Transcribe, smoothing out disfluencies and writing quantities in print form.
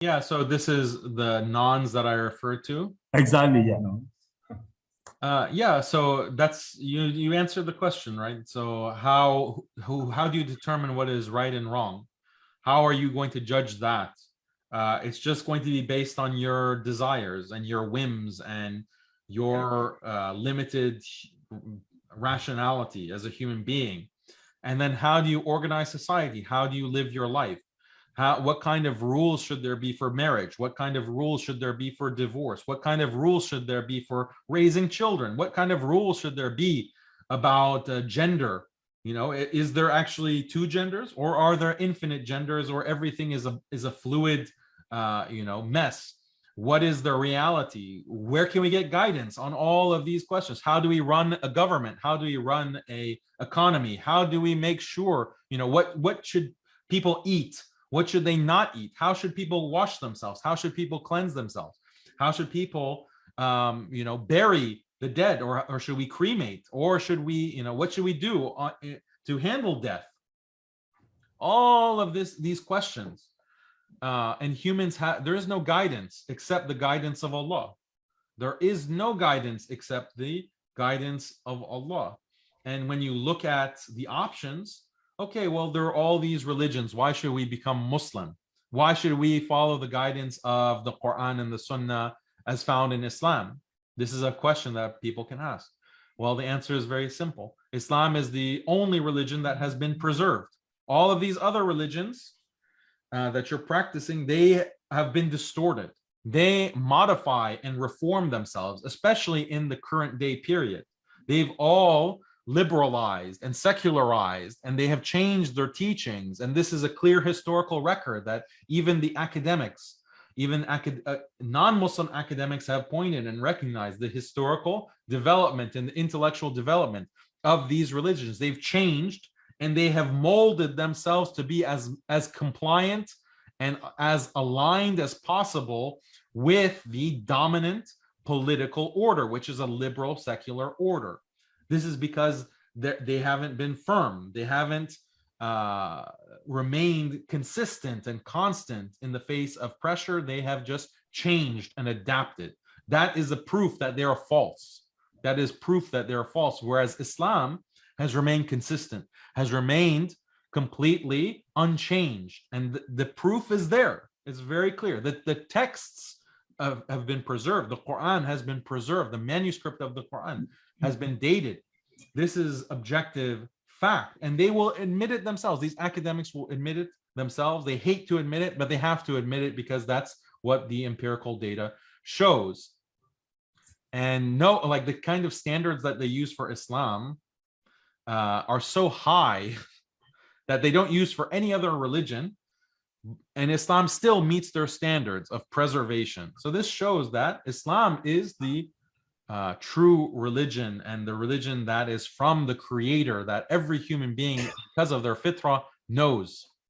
Yeah, so this is the nons that I referred to. Exactly, yeah, no. Yeah, so that's you answered the question, right? So how do you determine what is right and wrong? How are you going to judge that? It's just going to be based on your desires and your whims and your limited rationality as a human being. And then how do you organize society? How do you live your life? What kind of rules should there be for marriage? What kind of rules should there be for divorce? What kind of rules should there be for raising children? What kind of rules should there be about gender? Is there actually two genders, or are there infinite genders, or everything is a fluid, mess? What is the reality? Where can we get guidance on all of these questions? How do we run a government? How do we run a economy? How do we make sure, what should people eat? What should they not eat? How should people wash themselves? How should people cleanse themselves? How should people, bury the dead, or should we cremate, or should we, what should we do to handle death? All of these questions, and humans have. There is no guidance except the guidance of Allah. There is no guidance except the guidance of Allah. And when you look at the options, okay, well, there are all these religions. Why should we become Muslim? Why should we follow the guidance of the Quran and the Sunnah as found in Islam? This is a question that people can ask. Well, the answer is very simple. Islam is the only religion that has been preserved. All of these other religions that you're practicing, they have been distorted. They modify and reform themselves, especially in the current day period. They've all liberalized and secularized, and they have changed their teachings. And this is a clear historical record that even the academics, even non-Muslim academics, have pointed and recognized the historical development and the intellectual development of these religions. They've changed, and they have molded themselves to be as compliant and as aligned as possible with the dominant political order, which is a liberal secular order. This is because they haven't been firm. They haven't remained consistent and constant in the face of pressure. They have just changed and adapted. That is a proof that they are false. That is proof that they're false. Whereas Islam has remained consistent, has remained completely unchanged. And the proof is there. It's very clear that the texts have been preserved. The Quran has been preserved. The manuscript of the Quran has been dated. This is objective fact. And they will admit it themselves. These academics will admit it themselves. They hate to admit it, but they have to admit it because that's what the empirical data shows. And no, like the kind of standards that they use for Islam are so high that they don't use for any other religion, and Islam still meets their standards of preservation. So this shows that Islam is the true religion, and the religion that is from the Creator, that every human being, because of their fitrah, knows.